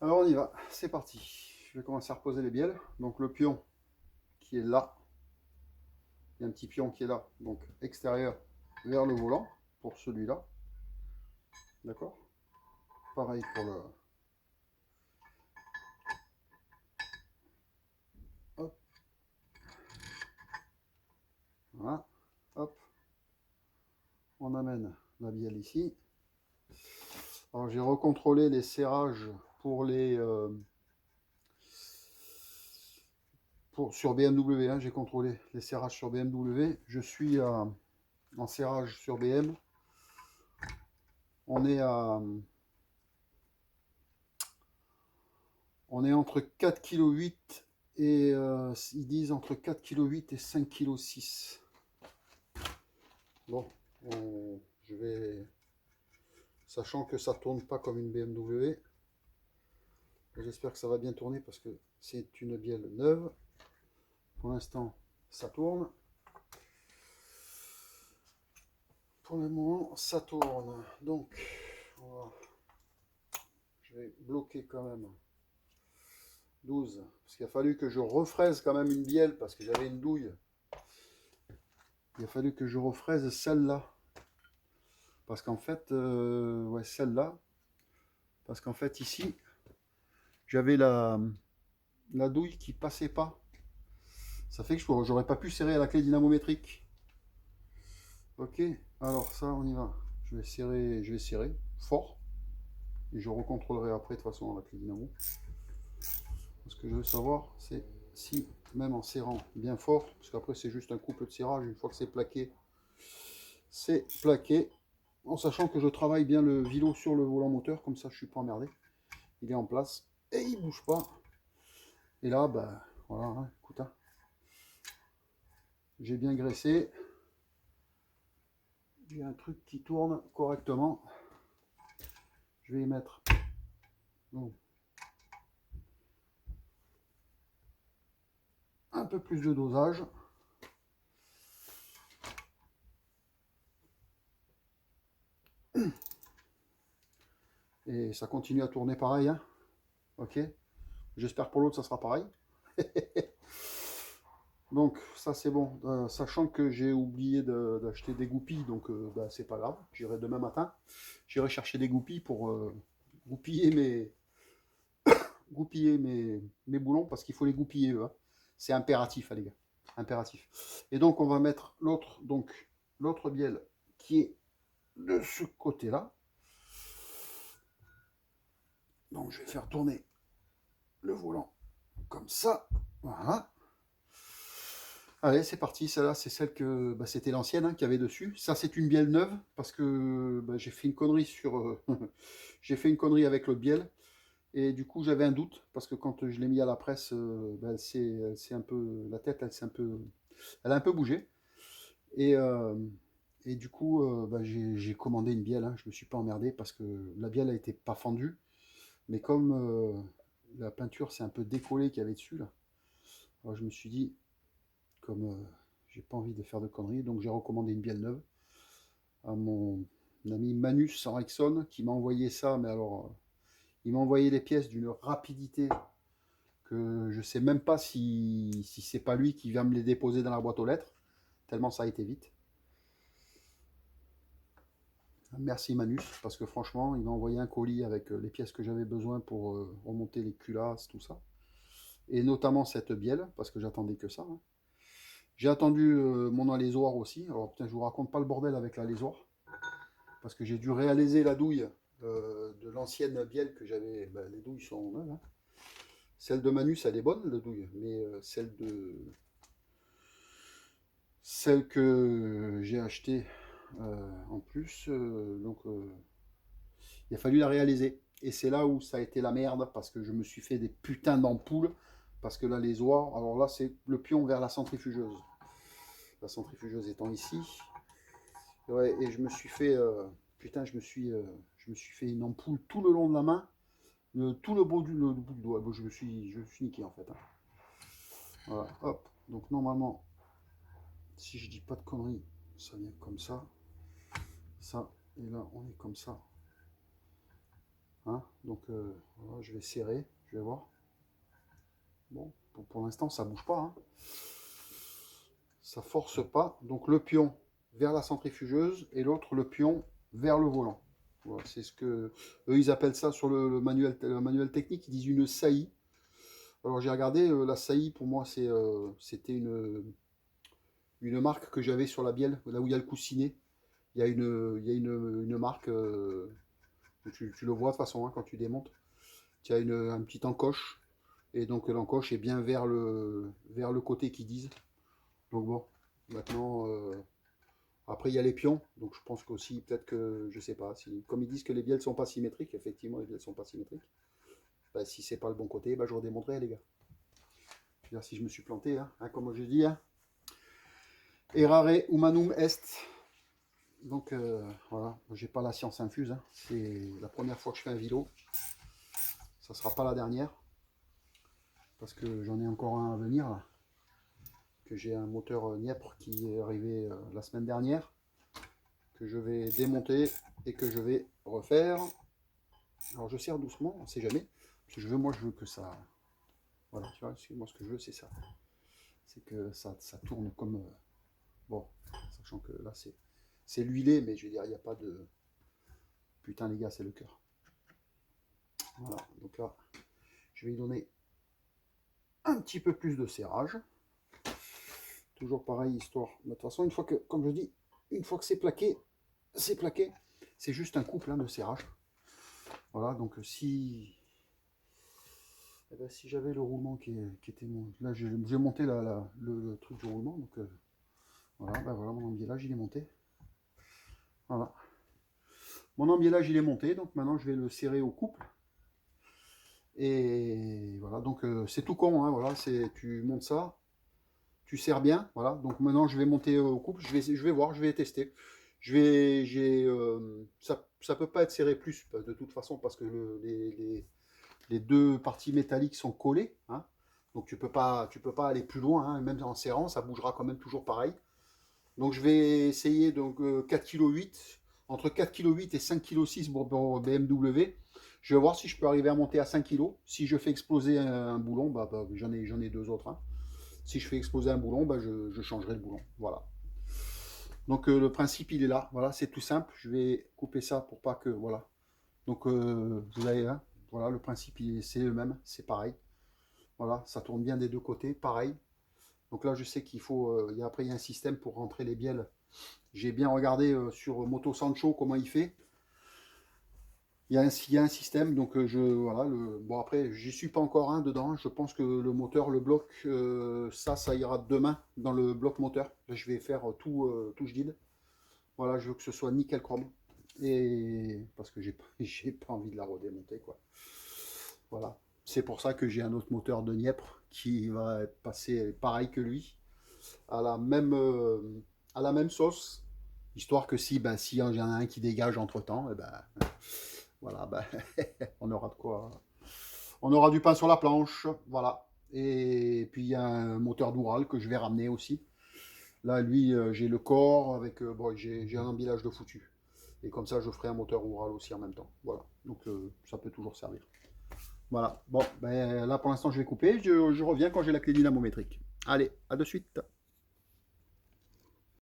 Alors on y va, c'est parti. Je vais commencer à reposer les bielles. Donc le pion qui est là, il y a un petit pion qui est là, donc extérieur vers le volant pour celui-là. D'accord. Pareil pour le. Hop, voilà. Hop, on amène la bielle ici. Alors j'ai recontrôlé les serrages pour sur BMW, hein, j'ai contrôlé les serrages sur BMW. Je suis en serrage sur BM. On est à On est entre 4,8 kg et ils disent entre 4,8 kg et 5,6 kg. Bon, je vais, sachant que ça tourne pas comme une BMW, j'espère que ça va bien tourner parce que c'est une bielle neuve. Pour l'instant, ça tourne. Pour le moment, ça tourne. Donc, voilà. Je vais bloquer quand même 12. Parce qu'il a fallu que je refraise quand même une bielle parce que j'avais une douille. Il a fallu que je refraise celle-là. Parce qu'en fait, ouais, celle-là. Parce qu'en fait, ici, j'avais la douille qui passait pas. Ça fait que j'aurais pas pu serrer à la clé dynamométrique. Ok, alors ça, on y va. Je vais serrer fort. Et je recontrôlerai après de toute façon la clé dynamo. Ce que je veux savoir, c'est si, même en serrant bien fort, parce qu'après c'est juste un couple de serrage, une fois que c'est plaqué, en sachant que je travaille bien le vilo sur le volant moteur, comme ça je suis pas emmerdé. Il est en place et il bouge pas. Et là, ben voilà, hein, écoute, hein, j'ai bien graissé. J'ai un truc qui tourne correctement. Je vais y mettre bon, un peu plus de dosage. Et ça continue à tourner pareil. Hein. Ok. J'espère pour l'autre, ça sera pareil. Donc ça c'est bon. Sachant que j'ai oublié d'acheter des goupilles, donc bah, c'est pas grave. J'irai demain matin. J'irai chercher des goupilles pour goupiller mes boulons parce qu'il faut les goupiller eux. Hein. C'est impératif, hein, les gars. Impératif. Et donc on va mettre l'autre bielle qui est de ce côté-là. Donc je vais faire tourner le volant comme ça. Voilà. Allez, c'est parti. Celle-là, c'est celle que bah, c'était l'ancienne hein, qu'il y avait dessus. Ça, c'est une bielle neuve parce que bah, j'ai fait une connerie j'ai fait une connerie avec le bielle et du coup j'avais un doute parce que quand je l'ai mis à la presse, bah, c'est un peu la tête, elle a un peu bougé et du coup bah, j'ai commandé une bielle. Hein, je me suis pas emmerdé parce que la bielle a été pas fendue, mais comme la peinture s'est un peu décollée qu'il y avait dessus là, alors je me suis dit comme j'ai pas envie de faire de conneries, donc j'ai recommandé une bielle neuve à mon ami Manus Henriksen qui m'a envoyé ça, mais alors il m'a envoyé les pièces d'une rapidité que je sais même pas si c'est pas lui qui vient me les déposer dans la boîte aux lettres, tellement ça a été vite. Merci Manus, parce que franchement, il m'a envoyé un colis avec les pièces que j'avais besoin pour remonter les culasses, tout ça. Et notamment cette bielle, parce que j'attendais que ça. Hein. J'ai attendu mon alésoir aussi. Alors putain, je vous raconte pas le bordel avec l'alésoir. Parce que j'ai dû réaliser la douille de l'ancienne bielle que j'avais. Ben, les douilles sont neuves. Hein. Celle de Manus, elle est bonne, la douille. Mais celle que j'ai achetée en plus, il a fallu la réaliser. Et c'est là où ça a été la merde, parce que je me suis fait des putains d'ampoules. Parce que là, les oies, alors là, c'est le pion vers la centrifugeuse. La centrifugeuse étant ici. Ouais, et je me suis fait, putain, je me suis fait une ampoule tout le long de la main, tout le bout du doigt. Bon, je me suis niqué en fait. Hein. Voilà, hop. Donc normalement, si je dis pas de conneries, ça vient comme ça, et là on est comme ça. Hein, donc voilà, je vais serrer, je vais voir. Bon, pour l'instant, ça bouge pas. Hein. Ça force pas. Donc le pion vers la centrifugeuse et l'autre le pion vers le volant. Voilà, c'est ce que eux ils appellent ça sur le manuel technique, ils disent une saillie. Alors j'ai regardé la saillie pour moi c'était une marque que j'avais sur la bielle, là où il y a le coussinet. Il y a une marque, tu le vois de toute façon hein, quand tu démontes. Tu as un petit encoche et donc l'encoche est bien vers le côté qu'ils disent. Donc bon, maintenant, après il y a les pions, donc je pense qu'aussi, peut-être que, je sais pas, si, comme ils disent que les bielles sont pas symétriques, effectivement les bielles sont pas symétriques, bah, si c'est pas le bon côté, bah, je redémontrerai les gars. Je veux dire, si je me suis planté, hein, comme j'ai dit, hein, errare humanum est. Donc voilà, j'ai pas la science infuse, hein. C'est la première fois que je fais un vélo, ça sera pas la dernière, parce que j'en ai encore un à venir là. Que j'ai un moteur Nièvre qui est arrivé la semaine dernière, que je vais démonter et que je vais refaire. Alors je serre doucement, on ne sait jamais, parce que moi je veux que ça, voilà, tu vois, moi ce que je veux c'est ça, c'est que ça tourne comme, bon, sachant que là c'est l'huilé, mais je veux dire, il n'y a pas de, putain les gars, c'est le cœur. Voilà, donc là, je vais y donner un petit peu plus de serrage. Toujours pareil, histoire. De toute façon, une fois que, comme je dis, une fois que c'est plaqué, c'est plaqué. C'est juste un couple hein, de serrage. Voilà, donc si, eh ben, si j'avais le roulement qui était mon... Là, j'ai monté le truc du roulement. Donc voilà, ben voilà, mon embiellage, il est monté. Voilà. Mon embiellage, il est monté. Donc maintenant, je vais le serrer au couple. Et voilà, donc c'est tout con. Hein, voilà, tu montes ça. Tu serres bien, voilà. Donc maintenant, je vais monter au couple, je vais voir, je vais tester. Ça peut pas être serré plus de toute façon parce que les deux parties métalliques sont collées, hein. Donc tu peux pas aller plus loin, hein. Même en serrant, ça bougera quand même toujours pareil. Donc je vais essayer donc 4,8 kg, entre 4,8 kg et 5,6 kg pour BMW. Je vais voir si je peux arriver à monter à 5 kg. Si je fais exploser un boulon, j'en ai deux autres. Hein. Si je fais exploser un boulon, je changerai le boulon. Voilà. Donc le principe il est là. Voilà, c'est tout simple. Je vais couper ça pour pas que voilà. Donc vous avez hein, voilà le principe c'est le même, c'est pareil. Voilà, ça tourne bien des deux côtés, pareil. Donc là je sais qu'il faut après il y a un système pour rentrer les bielles. J'ai bien regardé sur Moto Sancho comment il fait. Il y a un système, donc voilà. Bon après, j'y suis pas encore un dedans. Je pense que le moteur, le bloc, ça ira demain dans le bloc moteur. Là, je vais faire touche guide. Voilà, je veux que ce soit nickel chrome. Et parce que j'ai pas envie de la redémonter, quoi. Voilà. C'est pour ça que j'ai un autre moteur de Nièvre qui va passer pareil que lui, à la même sauce. Histoire que si y en a un qui dégage entre temps, et voilà, on aura de quoi. On aura du pain sur la planche, voilà. Et puis il y a un moteur d'Oural que je vais ramener aussi. Là, lui, j'ai le corps avec, bon, j'ai un emballage de foutu. Et comme ça, je ferai un moteur Oural aussi en même temps. Voilà, donc ça peut toujours servir. Voilà, bon, là pour l'instant, je vais couper. Je reviens quand j'ai la clé dynamométrique. Allez, à de suite.